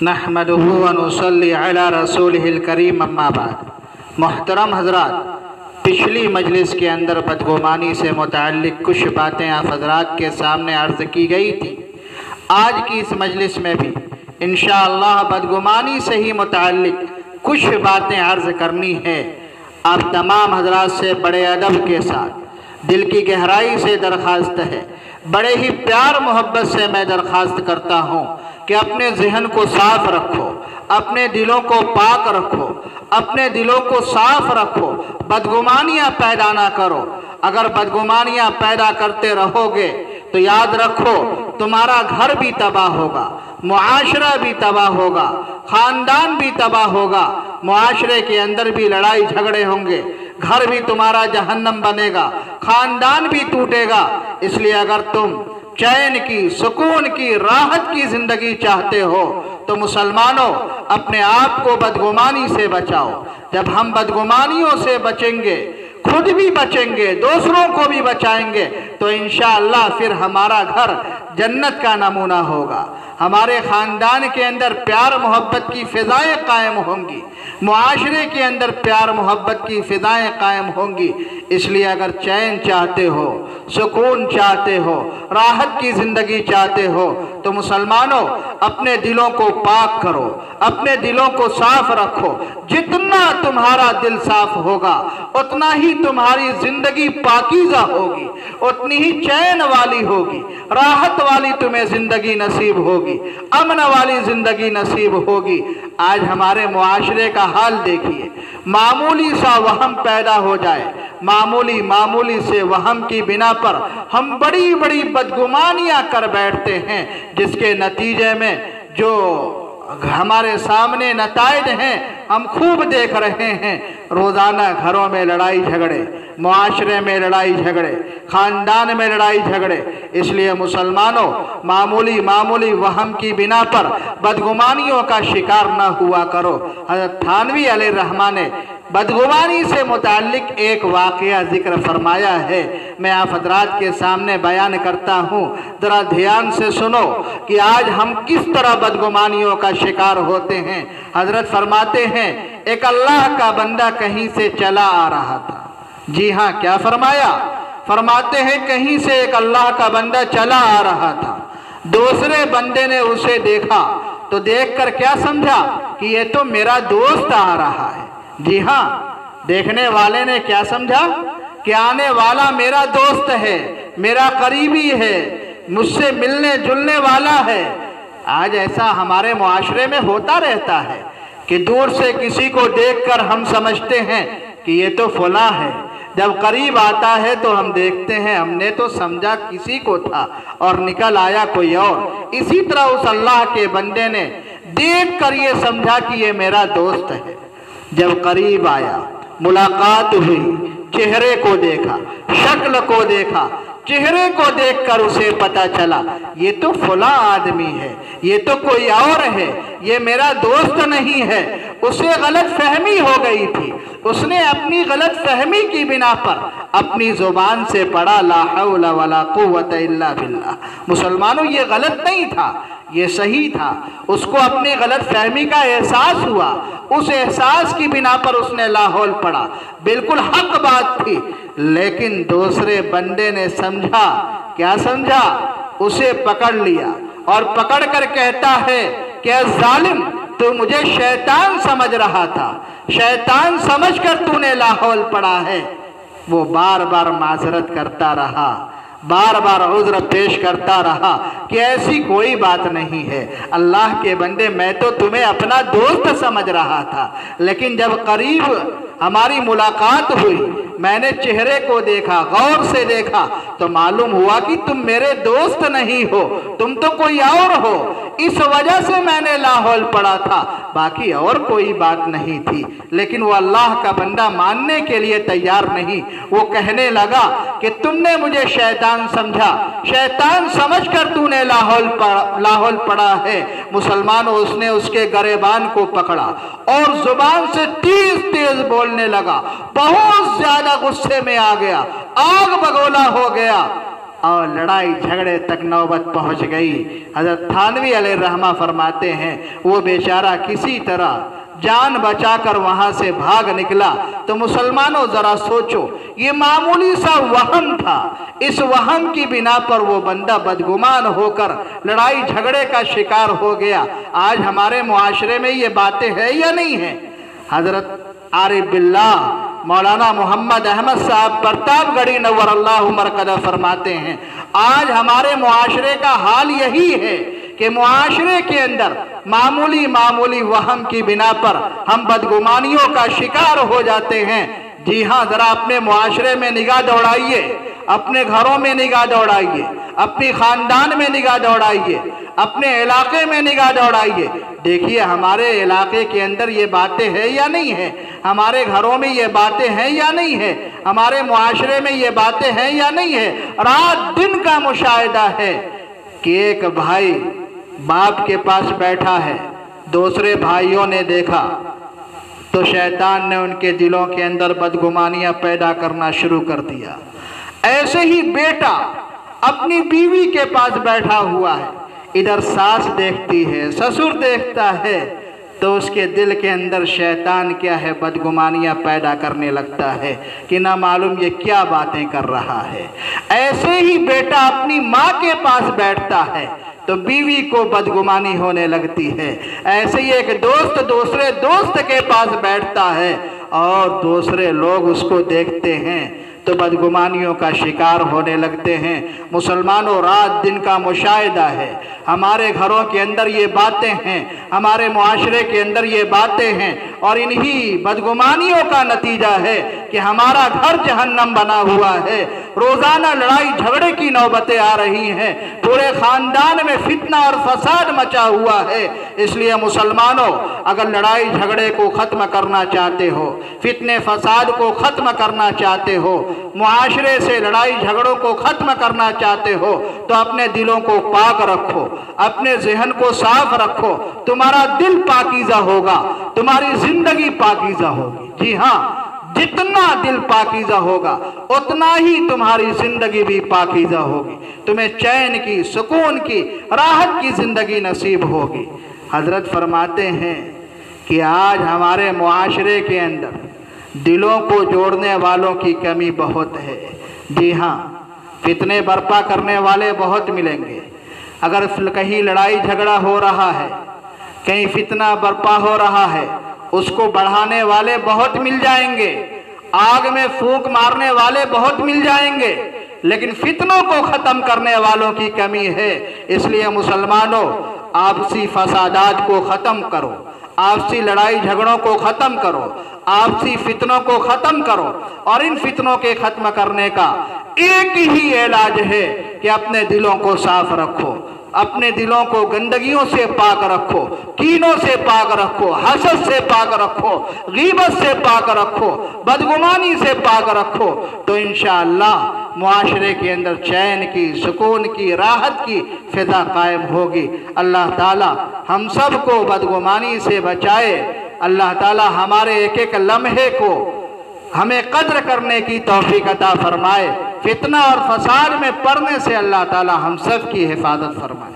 نحمدہ و نصلی علی رسولہ الکریم اما بعد۔ محترم حضرات، پچھلی مجلس کے اندر بدگمانی سے متعلق کچھ باتیں آپ حضرات کے سامنے عرض کی گئی تھی۔ آج کی اس مجلس میں بھی انشاءاللہ بدگمانی سے ہی متعلق کچھ باتیں عرض کرنی ہے۔ آپ تمام حضرات سے بڑے ادب کے ساتھ دل کی گہرائی سے درخواست ہے، بڑے ہی پیار محبت سے میں درخواست کرتا ہوں کہ اپنے ذہن کو صاف رکھو، اپنے دلوں کو پاک رکھو، اپنے دلوں کو صاف رکھو، بدگمانیاں پیدا نہ کرو۔ اگر بدگمانیاں پیدا کرتے رہو گے تو یاد رکھو تمہارا گھر بھی تباہ ہوگا، معاشرہ بھی تباہ ہوگا، خاندان بھی تباہ ہوگا، معاشرے کے اندر بھی لڑائی جھگڑے ہوں گے، گھر بھی تمہارا جہنم بنے گا، خاندان بھی ٹوٹے گا۔ اس لیے اگر تم چین کی، سکون کی، راحت کی زندگی چاہتے ہو تو مسلمانوں اپنے آپ کو بدگمانی سے بچاؤ۔ جب ہم بدگمانیوں سے بچیں گے، خود بھی بچیں گے، دوسروں کو بھی بچائیں گے، تو انشاءاللہ پھر ہمارا گھر جنت کا نمونہ ہوگا۔ ہمارے خاندان کے اندر پیار محبت کی فضائیں قائم ہوں گی، معاشرے کے اندر پیار محبت کی فضائیں قائم ہوں گی۔ اس لیے اگر چین چاہتے ہو، سکون چاہتے ہو، راحت کی زندگی چاہتے ہو تو مسلمانوں اپنے دلوں کو پاک کرو، اپنے دلوں کو صاف رکھو۔ جتنا تمہارا دل صاف ہوگا اتنا ہی تمہاری زندگی پاکیزہ ہوگی، اتنی ہی چین والی ہوگی، راحت والی تمہیں زندگی نصیب ہوگی، امن والی زندگی نصیب ہوگی۔ آج ہمارے معاشرے کا حال دیکھیے، معمولی سا وہم پیدا ہو جائے، معمولی سے وہم کی بنا پر ہم بڑی بڑی بدگمانیاں کر بیٹھتے ہیں، جس کے نتیجے میں جو ہمارے سامنے نتائج ہیں ہم خوب دیکھ رہے ہیں۔ روزانہ گھروں میں لڑائی جھگڑے، معاشرے میں لڑائی جھگڑے، خاندان میں لڑائی جھگڑے۔ اس لیے مسلمانوں معمولی وہم کی بنا پر بدگمانیوں کا شکار نہ ہوا کرو۔ حضرت تھانوی علیہ الرحمہ نے بدگمانی سے متعلق ایک واقعہ ذکر فرمایا ہے، میں آپ حضرات کے سامنے بیان کرتا ہوں، ذرا دھیان سے سنو کہ آج ہم کس طرح بدگمانیوں کا شکار ہوتے ہیں۔ حضرت فرماتے ہیں ایک اللہ کا بندہ کہیں سے چلا آ رہا تھا۔ جی ہاں، کیا فرمایا؟ فرماتے ہیں کہیں سے ایک اللہ کا بندہ چلا آ رہا تھا، دوسرے بندے نے اسے دیکھا تو دیکھ کر کیا سمجھا کہ یہ تو میرا دوست آ رہا ہے۔ جی ہاں، دیکھنے والے نے کیا سمجھا کہ آنے والا میرا دوست ہے، میرا قریبی ہے، مجھ سے ملنے جلنے والا ہے۔ آج ایسا ہمارے معاشرے میں ہوتا رہتا ہے کہ دور سے کسی کو دیکھ کر ہم سمجھتے ہیں کہ یہ تو فلاں ہے، جب قریب آتا ہے تو ہم دیکھتے ہیں ہم نے تو سمجھا کسی کو تھا اور نکل آیا کوئی اور۔ اسی طرح اس اللہ کے بندے نے دیکھ کر یہ سمجھا کہ یہ میرا دوست ہے۔ جب قریب آیا، ملاقات ہوئی، چہرے کو دیکھا، شکل کو دیکھا، چہرے کو دیکھ کر اسے پتا چلا یہ تو فلاں آدمی ہے، یہ تو کوئی اور ہے، یہ میرا دوست نہیں ہے۔ اسے غلط فہمی ہو گئی تھی، اس نے اپنی غلط فہمی کی بنا پر اپنی زبان سے پڑھا لا حول ولا قوت الا باللہ۔ مسلمانوں یہ غلط نہیں تھا، یہ صحیح تھا۔ اس کو اپنی غلط فہمی کا احساس ہوا، اس احساس کی بنا پر اس نے لا حول پڑھا، بالکل حق بات تھی۔ لیکن دوسرے بندے نے سمجھا، کیا سمجھا؟ اسے پکڑ لیا اور پکڑ کر کہتا ہے کہ اے ظالم، تو مجھے شیطان سمجھ رہا تھا، شیطان سمجھ کر تو نے لا حول پڑھا ہے۔ وہ بار بار معذرت کرتا رہا، بار بار عذر پیش کرتا رہا کہ ایسی کوئی بات نہیں ہے، اللہ کے بندے میں تو تمہیں اپنا دوست سمجھ رہا تھا، لیکن جب قریب ہماری ملاقات ہوئی، میں نے چہرے کو دیکھا، غور سے دیکھا تو معلوم ہوا کہ تم میرے دوست نہیں ہو، تم تو کوئی اور ہو۔ اس وجہ سے میں نے لا حول پڑھا تھا، باقی اور کوئی بات نہیں تھی۔ لیکن وہ اللہ کا بندہ ماننے کے لیے تیار نہیں، وہ کہنے لگا کہ تم نے مجھے شیطان سمجھا، شیطان سمجھ کر تو نے لا حول پڑھا ہے۔ مسلمانوں اس نے اس کے گریبان کو پکڑا اور زبان سے تیز بولنے لگا، بہت زیادہ غصے میں آ گیا، آگ بگولا ہو گیا۔ اور لڑائی جھگڑے تک نوبت پہنچ گئی۔ حضرت تھانوی علیہ الرحمہ فرماتے ہیں وہ بیچارہ کسی طرح جان بچا کر وہاں سے بھاگ نکلا۔ تو مسلمانوں ذرا سوچو، یہ معمولی سا وہم تھا، اس وہم کی بنا پر وہ بندہ بدگمان ہو کر لڑائی جھگڑے کا شکار ہو گیا۔ آج ہمارے معاشرے میں یہ باتیں ہیں یا نہیں ہیں؟ حضرت عارف باللہ مولانا محمد احمد صاحب پرتاپ گڑھی نور اللہ مرقدہ فرماتے ہیں آج ہمارے معاشرے کا حال یہی ہے کہ معاشرے کے اندر معمولی وہم کی بنا پر ہم بدگمانیوں کا شکار ہو جاتے ہیں۔ جی ہاں، ذرا اپنے معاشرے میں نگاہ دوڑائیے، اپنے گھروں میں نگاہ دوڑائیے، اپنی خاندان میں نگاہ دوڑائیے، اپنے علاقے میں نگاہ دوڑائیے، دیکھیے ہمارے علاقے کے اندر یہ باتیں ہیں یا نہیں ہیں، ہمارے گھروں میں یہ باتیں ہیں یا نہیں ہیں، ہمارے معاشرے میں یہ باتیں ہیں یا نہیں ہیں۔ رات دن کا مشاہدہ ہے کہ ایک بھائی باپ کے پاس بیٹھا ہے، دوسرے بھائیوں نے دیکھا تو شیطان نے ان کے دلوں کے اندر بدگمانیاں پیدا کرنا شروع کر دیا۔ ایسے ہی بیٹا اپنی بیوی کے پاس بیٹھا ہوا ہے، ادھر ساس دیکھتی ہے، سسر دیکھتا ہے، تو اس کے دل کے اندر شیطان کیا ہے، بدگمانیاں پیدا کرنے لگتا ہے کہ نہ معلوم یہ کیا باتیں کر رہا ہے۔ ایسے ہی بیٹا اپنی ماں کے پاس بیٹھتا ہے تو بیوی کو بدگمانی ہونے لگتی ہے۔ ایسے ہی ایک دوست دوسرے دوست کے پاس بیٹھتا ہے اور دوسرے لوگ اس کو دیکھتے ہیں تو بدگمانیوں کا شکار ہونے لگتے ہیں۔ مسلمانوں، رات دن کا مشاہدہ ہے، ہمارے گھروں کے اندر یہ باتیں ہیں، ہمارے معاشرے کے اندر یہ باتیں ہیں، اور انہی بدگمانیوں کا نتیجہ ہے کہ ہمارا گھر جہنم بنا ہوا ہے۔ روزانہ لڑائی جھگڑے کی نوبتیں آ رہی ہیں، پورے خاندان میں فتنہ اور فساد مچا ہوا ہے۔ اس لیے مسلمانوں، اگر لڑائی جھگڑے کو ختم کرنا چاہتے ہو، فتنے فساد کو ختم کرنا چاہتے ہو، معاشرے سے لڑائی جھگڑوں کو ختم کرنا چاہتے ہو، تو اپنے دلوں کو پاک رکھو، اپنے ذہن کو صاف رکھو، تمہارا دل پاکیزہ ہوگا، تمہاری زندگی پاکیزہ ہوگی۔ جی ہاں، جتنا دل پاکیزہ ہوگا اتنا ہی تمہاری زندگی بھی پاکیزہ ہوگی، تمہیں چین کی، سکون کی، راحت کی زندگی نصیب ہوگی۔ حضرت فرماتے ہیں کہ آج ہمارے معاشرے کے اندر دلوں کو جوڑنے والوں کی کمی بہت ہے۔ جی ہاں، فتنے برپا کرنے والے بہت ملیں گے۔ اگر کہیں لڑائی جھگڑا ہو رہا ہے، کہیں فتنہ برپا ہو رہا ہے، اس کو بڑھانے والے بہت مل جائیں گے، آگ میں پھونک مارنے والے بہت مل جائیں گے، لیکن فتنوں کو ختم کرنے والوں کی کمی ہے۔ اس لیے مسلمانوں، آپسی فسادات کو ختم کرو، آپسی لڑائی جھگڑوں کو ختم کرو، آپسی فتنوں کو ختم کرو، اور ان فتنوں کے ختم کرنے کا ایک ہی علاج ہے کہ اپنے دلوں کو صاف رکھو، اپنے دلوں کو گندگیوں سے پاک رکھو، کینوں سے پاک رکھو، حسد سے پاک رکھو، غیبت سے پاک رکھو، بدگمانی سے پاک رکھو، تو انشاءاللہ معاشرے کے اندر چین کی، سکون کی، راحت کی فضا قائم ہوگی۔ اللہ تعالی ہم سب کو بدگمانی سے بچائے، اللہ تعالی ہمارے ایک ایک لمحے کو ہمیں قدر کرنے کی توفیق عطا فرمائے، فتنہ اور فساد میں پڑنے سے اللہ تعالی ہم سب کی حفاظت فرمائے۔